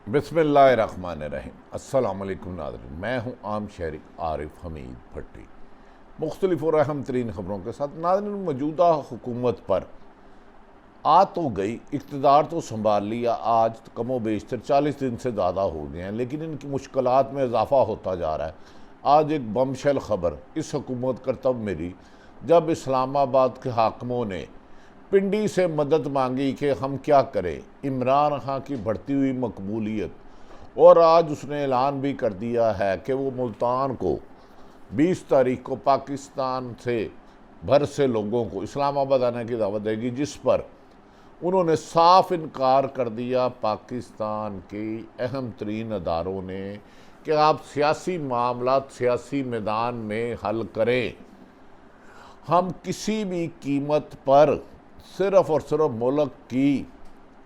بسم اللہ الرحمن الرحیم۔ السلام علیکم ناظرین، میں ہوں عام شہری عارف حمید بھٹی، مختلف اور اہم ترین خبروں کے ساتھ۔ ناظرین، موجودہ حکومت پر آ تو گئی، اقتدار تو سنبھال لیا، آج کم و بیشتر 40 دن سے زیادہ ہو گئے ہیں، لیکن ان کی مشکلات میں اضافہ ہوتا جا رہا ہے۔ آج ایک بمشل خبر اس حکومت کا تب ملی جب اسلام آباد کے حاکموں نے پنڈی سے مدد مانگی کہ ہم کیا کریں۔ عمران خان کی بڑھتی ہوئی مقبولیت، اور آج اس نے اعلان بھی کر دیا ہے کہ وہ ملتان کو 20 تاریخ کو پاکستان سے بھر سے لوگوں کو اسلام آباد آنے کی دعوت دے گی، جس پر انہوں نے صاف انکار کر دیا پاکستان کے اہم ترین اداروں نے کہ آپ سیاسی معاملات سیاسی میدان میں حل کریں، ہم کسی بھی قیمت پر صرف اور صرف ملک کی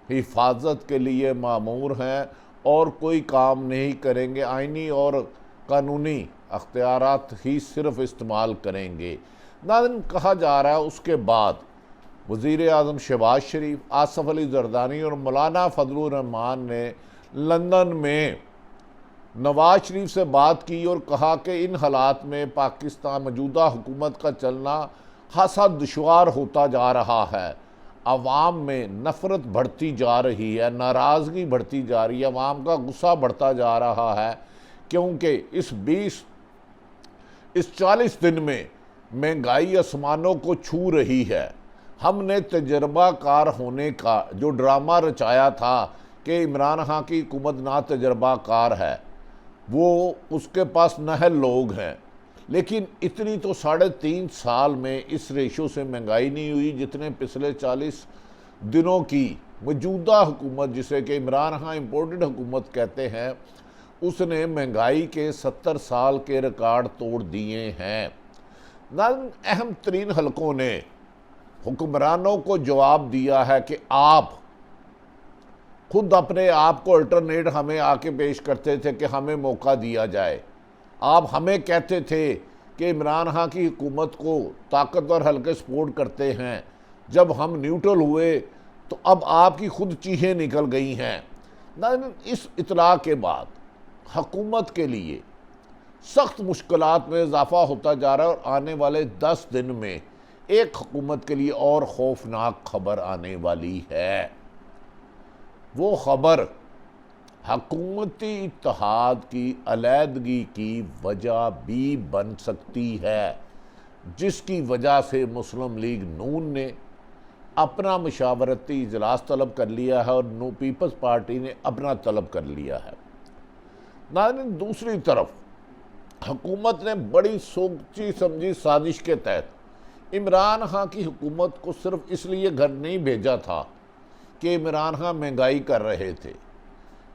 حفاظت کے لیے مامور ہیں اور کوئی کام نہیں کریں گے، آئینی اور قانونی اختیارات ہی صرف استعمال کریں گے۔ ناظرین، کہا جا رہا ہے اس کے بعد وزیر اعظم شہباز شریف، آصف علی زردانی اور مولانا فضل الرحمان نے لندن میں نواز شریف سے بات کی اور کہا کہ ان حالات میں پاکستان موجودہ حکومت کا چلنا خاصا دشوار ہوتا جا رہا ہے، عوام میں نفرت بڑھتی جا رہی ہے، ناراضگی بڑھتی جا رہی ہے، عوام کا غصہ بڑھتا جا رہا ہے، کیونکہ اس 40 دن میں مہنگائی آسمانوں کو چھو رہی ہے۔ ہم نے تجربہ کار ہونے کا جو ڈرامہ رچایا تھا کہ عمران خان کی حکومت نا تجربہ کار ہے، وہ اس کے پاس نہل لوگ ہیں، لیکن اتنی تو 3.5 سال میں اس ریشو سے مہنگائی نہیں ہوئی جتنے پچھلے 40 دنوں کی موجودہ حکومت، جسے کہ عمران خان امپورٹڈ حکومت کہتے ہیں، اس نے مہنگائی کے 70 سال کے ریکارڈ توڑ دیے ہیں۔ اہم ترین حلقوں نے حکمرانوں کو جواب دیا ہے کہ آپ خود اپنے آپ کو الٹرنیٹ ہمیں آ کے پیش کرتے تھے کہ ہمیں موقع دیا جائے، آپ ہمیں کہتے تھے کہ عمران خان کی حکومت کو طاقتور حلقے سپورٹ کرتے ہیں، جب ہم نیوٹرل ہوئے تو اب آپ کی خود چیخیں نکل گئی ہیں۔ اس اطلاع کے بعد حکومت کے لیے سخت مشکلات میں اضافہ ہوتا جا رہا ہے، اور آنے والے 10 دن میں ایک حکومت کے لیے اور خوفناک خبر آنے والی ہے۔ وہ خبر حکومتی اتحاد کی علیحدگی کی وجہ بھی بن سکتی ہے، جس کی وجہ سے مسلم لیگ نون نے اپنا مشاورتی اجلاس طلب کر لیا ہے اور پیپلز پارٹی نے اپنا طلب کر لیا ہے۔ ناظرین، دوسری طرف حکومت نے بڑی سوچی سمجھی سازش کے تحت عمران خان کی حکومت کو صرف اس لیے گھر نہیں بھیجا تھا کہ عمران خان مہنگائی کر رہے تھے۔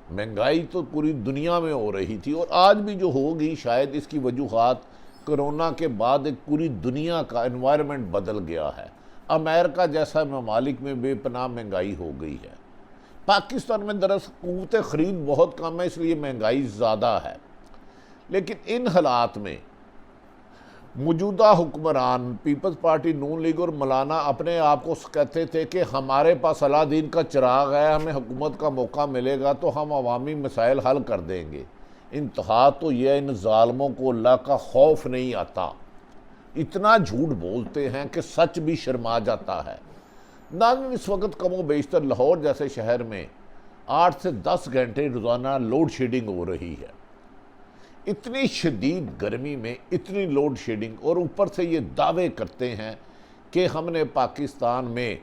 مہنگائی تو پوری دنیا میں ہو رہی تھی، اور آج بھی جو ہوگی، شاید اس کی وجوہات کرونا کے بعد ایک پوری دنیا کا انوائرمنٹ بدل گیا ہے۔ امریکہ جیسا ممالک میں بے پناہ مہنگائی ہو گئی ہے۔ پاکستان میں دراصل قوت خرید بہت کم ہے، اس لیے مہنگائی زیادہ ہے، لیکن ان حالات میں موجودہ حکمران پیپلز پارٹی نون لیگ اور مولانا اپنے آپ کو کہتے تھے کہ ہمارے پاس صلاح دین کا چراغ ہے، ہمیں حکومت کا موقع ملے گا تو ہم عوامی مسائل حل کر دیں گے۔ انتہا تو یہ ان ظالموں کو اللہ کا خوف نہیں آتا، اتنا جھوٹ بولتے ہیں کہ سچ بھی شرما جاتا ہے۔ ناظرین، اس وقت کم و بیشتر لاہور جیسے شہر میں 8 سے 10 گھنٹے روزانہ لوڈ شیڈنگ ہو رہی ہے۔ اتنی شدید گرمی میں اتنی لوڈ شیڈنگ، اور اوپر سے یہ دعوے کرتے ہیں کہ ہم نے پاکستان میں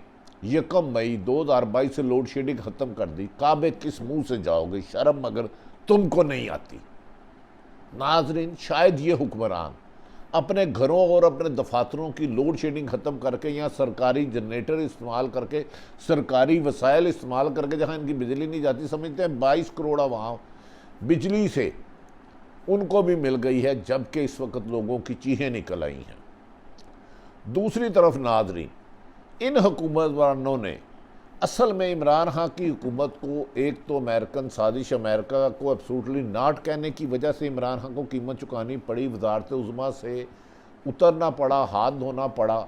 1 مئی 2022 سے لوڈ شیڈنگ ختم کر دی۔ کعبے کس منہ سے جاؤ گے، شرم اگر تم کو نہیں آتی۔ ناظرین، شاید یہ حکمران اپنے گھروں اور اپنے دفاتروں کی لوڈ شیڈنگ ختم کر کے، یا سرکاری جنریٹر استعمال کر کے، سرکاری وسائل استعمال کر کے، جہاں ان کی بجلی نہیں جاتی، سمجھتے ہیں 22 کروڑ وہاں بجلی سے ان کو بھی مل گئی ہے، جبکہ اس وقت لوگوں کی چیخیں نکل آئی ہیں۔ دوسری طرف ناظرین، ان حکومتوں نے اصل میں عمران خان کی حکومت کو ایک تو امریکن سازش، امریکہ کو ایبسولوٹلی ناٹ کہنے کی وجہ سے عمران خان کو قیمت چکانی پڑی، وزارت عظمیٰ سے اترنا پڑا، ہاتھ دھونا پڑا،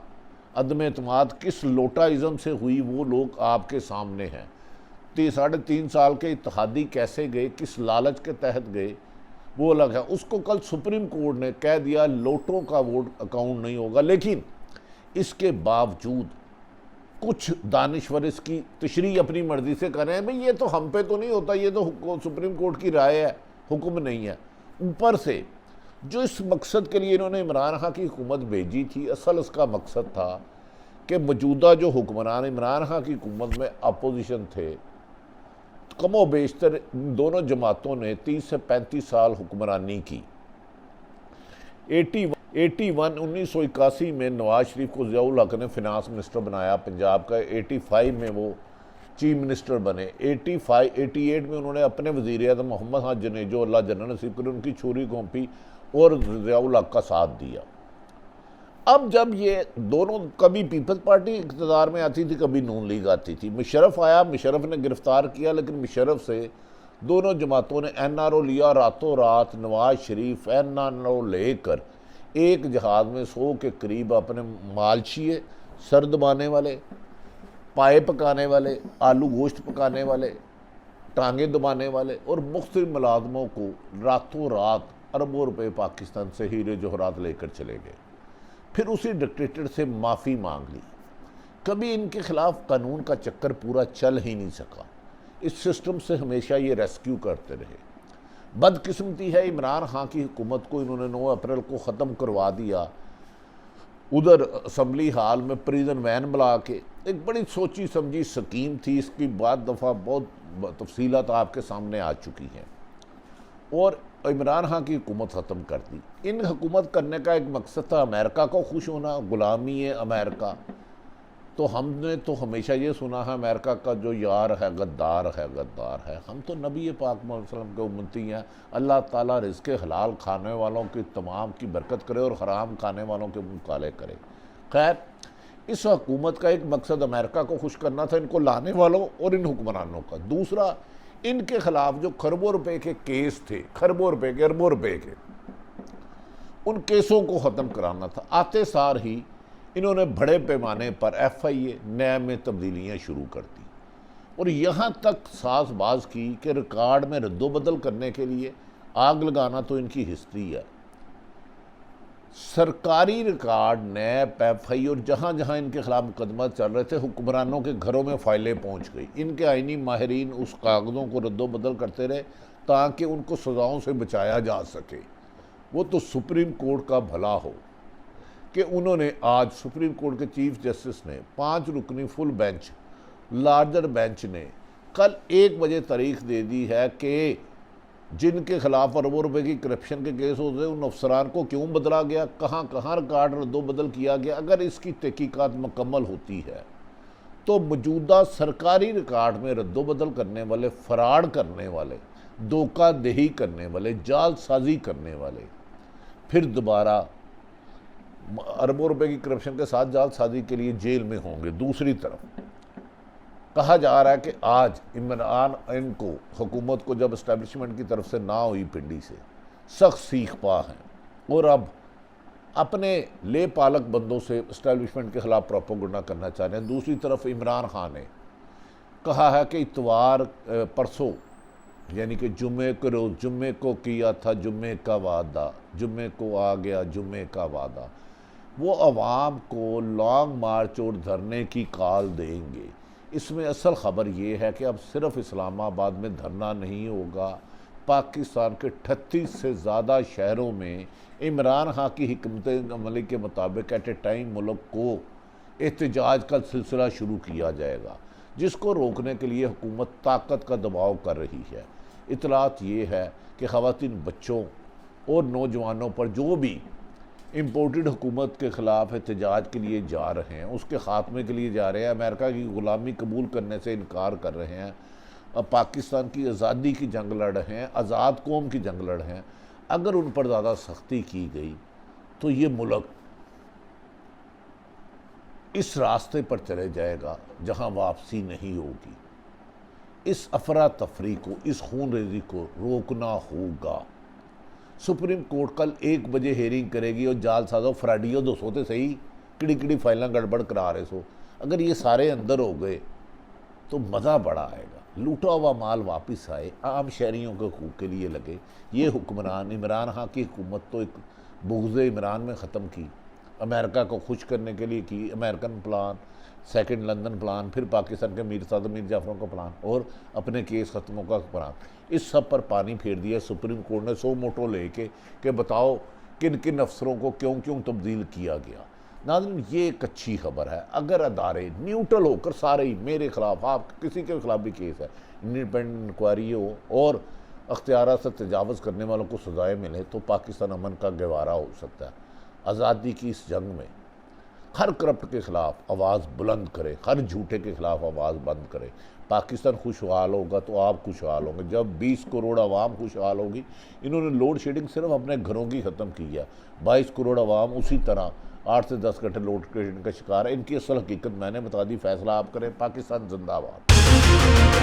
عدم اعتماد کس لوٹائزم سے ہوئی وہ لوگ آپ کے سامنے ہیں۔ 3.5 سال کے اتحادی کیسے گئے، کس لالچ کے تحت گئے، وہ الگ ہے۔ اس کو کل سپریم کورٹ نے کہہ دیا لوٹوں کا ووٹ اکاؤنٹ نہیں ہوگا، لیکن اس کے باوجود کچھ دانشور اس کی تشریح اپنی مرضی سے کر رہے ہیں، بھئی یہ تو ہم پہ تو نہیں ہوتا، یہ تو سپریم کورٹ کی رائے ہے، حکم نہیں ہے۔ اوپر سے جو اس مقصد کے لیے انہوں نے عمران خان کی حکومت بھیجی تھی، اصل اس کا مقصد تھا کہ موجودہ جو حکمران عمران خان کی حکومت میں اپوزیشن تھے، کم و بیشتر دونوں جماعتوں نے 30 سے 35 سال حکمرانی کی۔ 1981 میں نواز شریف کو ضیاء الحق نے فنانس منسٹر بنایا پنجاب کا، 85 میں وہ چیف منسٹر بنے، 88 میں انہوں نے اپنے وزیر اعظم محمد خان جنیجو اللہ جنت نصیب کرے ان کی چھری گھونپی اور ضیاء الحق کا ساتھ دیا۔ اب جب یہ دونوں، کبھی پیپلز پارٹی اقتدار میں آتی تھی، کبھی نون لیگ آتی تھی، مشرف آیا، مشرف نے گرفتار کیا، لیکن مشرف سے دونوں جماعتوں نے این آر او لیا، راتوں رات Nawaz Sharif N R O لے کر ایک جہاز میں 100 کے قریب اپنے مالشیے، سر دبانے والے، پائے پکانے والے، آلو گوشت پکانے والے، ٹانگیں دبانے والے اور مختلف ملازموں کو راتوں رات اربوں روپے پاکستان سے ہیرے جوہرات لے کر چلے گئے۔ پھر اسی ڈکٹیٹر سے معافی مانگ لی۔ کبھی ان کے خلاف قانون کا چکر پورا چل ہی نہیں سکا، اس سسٹم سے ہمیشہ یہ ریسکیو کرتے رہے۔ بدقسمتی ہے عمران خان کی حکومت کو انہوں نے 9 اپریل کو ختم کروا دیا، ادھر اسمبلی ہال میں پریزن وین بلا کے۔ ایک بڑی سوچی سمجھی سکیم تھی، اس کی بعد دفعہ بہت تفصیلات آپ کے سامنے آ چکی ہیں، اور عمران خان کی حکومت ختم کر دی۔ ان حکومت کرنے کا ایک مقصد تھا امریکہ کو خوش ہونا، غلامی ہے امریکہ۔ تو ہم نے تو ہمیشہ یہ سنا ہے امریکہ کا جو یار ہے غدار ہے، غدار ہے۔ ہم تو نبی پاک محمد صلی اللہ علیہ وسلم کے امتی ہیں، اللہ تعالیٰ رزق حلال کھانے والوں کی تمام کی برکت کرے اور حرام کھانے والوں کے منہ کالے کرے۔ خیر، اس حکومت کا ایک مقصد امریکہ کو خوش کرنا تھا، ان کو لانے والوں اور ان حکمرانوں کا۔ دوسرا، ان کے خلاف جو کھربوں روپے کے کیس تھے، کھربوں روپے کے، اربوں روپے کے، ان کیسوں کو ختم کرانا تھا۔ آتے سار ہی انہوں نے بڑے پیمانے پر ایف آئی اے نیب میں تبدیلیاں شروع کر دی، اور یہاں تک ساز باز کی کہ ریکارڈ میں رد و بدل کرنے کے لیے آگ لگانا تو ان کی ہسٹری ہے۔ سرکاری ریکارڈ، نیب، ایف آئی اور جہاں جہاں ان کے خلاف مقدمات چل رہے تھے، حکمرانوں کے گھروں میں فائلیں پہنچ گئی۔ ان کے آئینی ماہرین اس کاغذوں کو رد و بدل کرتے رہے تاکہ ان کو سزاؤں سے بچایا جا سکے۔ وہ تو سپریم کورٹ کا بھلا ہو کہ انہوں نے آج سپریم کورٹ کے چیف جسٹس نے 5 رکنی فل بینچ، لارجر بینچ نے کل 1 بجے تاریخ دے دی ہے کہ جن کے خلاف اربوں روپے کی کرپشن کے کیس ہوتے ہیں، ان افسران کو کیوں بدلا گیا، کہاں کہاں ریکارڈ رد و بدل کیا گیا۔ اگر اس کی تحقیقات مکمل ہوتی ہے تو موجودہ سرکاری ریکارڈ میں رد و بدل کرنے والے، فراڈ کرنے والے، دھوکہ دہی کرنے والے، جعل سازی کرنے والے پھر دوبارہ اربوں روپے کی کرپشن کے ساتھ جعل سازی کے لیے جیل میں ہوں گے۔ دوسری طرف کہا جا رہا ہے کہ آج عمران ان کو، حکومت کو جب اسٹیبلشمنٹ کی طرف سے نہ ہوئی پنڈی سے، سخت سیخ پا ہیں اور اب اپنے لے پالک بندوں سے اسٹیبلشمنٹ کے خلاف پروپیگنڈا کرنا چاہ رہے ہیں۔ دوسری طرف عمران خان نے کہا ہے کہ اتوار پرسوں یعنی کہ جمعے کے روز، جمعے کو کیا تھا جمعے کا وعدہ، جمعے کو آ گیا جمعے کا وعدہ، وہ عوام کو لانگ مارچ اور دھرنے کی کال دیں گے۔ اس میں اصل خبر یہ ہے کہ اب صرف اسلام آباد میں دھرنا نہیں ہوگا، پاکستان کے 38 سے زیادہ شہروں میں عمران خان کی حکمت عملی کے مطابق ایٹ اے ٹائم ملک کو احتجاج کا سلسلہ شروع کیا جائے گا، جس کو روکنے کے لیے حکومت طاقت کا دباؤ کر رہی ہے۔ اطلاعات یہ ہے کہ خواتین، بچوں اور نوجوانوں پر جو بھی امپورٹڈ حکومت کے خلاف احتجاج کے لیے جا رہے ہیں، اس کے خاتمے کے لیے جا رہے ہیں، امریکہ کی غلامی قبول کرنے سے انکار کر رہے ہیں، پاکستان کی آزادی کی جنگ لڑ رہے ہیں، آزاد قوم کی جنگ لڑ رہے ہیں، اگر ان پر زیادہ سختی کی گئی تو یہ ملک اس راستے پر چلے جائے گا جہاں واپسی نہیں ہوگی۔ اس افراتفری کو، اس خون ریزی کو روکنا ہوگا۔ سپریم کورٹ کل 1 بجے ہیرنگ کرے گی اور جال سازو فراڈیو دو سوتے صحیح کڑی کڑی فائلاں گڑبڑ کرا رہے سو، اگر یہ سارے اندر ہو گئے تو مزہ بڑا آئے گا۔ لوٹا ہوا مال واپس آئے، عام شہریوں کے حقوق کے لیے لگے۔ یہ حکمران عمران خان کی حکومت تو ایک بغض عمران میں ختم کی، امریکہ کو خوش کرنے کے لیے کی، American plan, second London plan, پھر پاکستان کے میر صادق میر جعفروں کا پلان، اور اپنے کیس ختموں کا پلان۔ اس سب پر پانی پھیر دیا سپریم کورٹ نے سو موٹو لے کے کہ بتاؤ کن کن افسروں کو کیوں کیوں تبدیل کیا گیا۔ ناظرین، یہ ایک اچھی خبر ہے۔ اگر ادارے نیوٹرل ہو کر سارے ہی، میرے خلاف، آپ کسی کے خلاف بھی کیس ہے، انڈیپینڈنٹ انکوائری ہو اور اختیارات سے تجاوز کرنے والوں کو سزائیں ملے تو پاکستان امن کا گہوارہ ہو سکتا ہے۔ آزادی کی اس جنگ میں ہر کرپٹ کے خلاف آواز بلند کرے، ہر جھوٹے کے خلاف آواز بند کرے۔ پاکستان خوشحال ہوگا تو آپ خوشحال ہوں گے۔ جب 20 کروڑ عوام خوشحال ہوگی، انہوں نے لوڈ شیڈنگ صرف اپنے گھروں کی ختم کی ہے، 22 کروڑ عوام اسی طرح 8 سے 10 گھنٹے لوڈ شیڈنگ کا شکار ہے۔ ان کی اصل حقیقت میں نے بتا دی، فیصلہ آپ کریں۔ پاکستان زندہ باد۔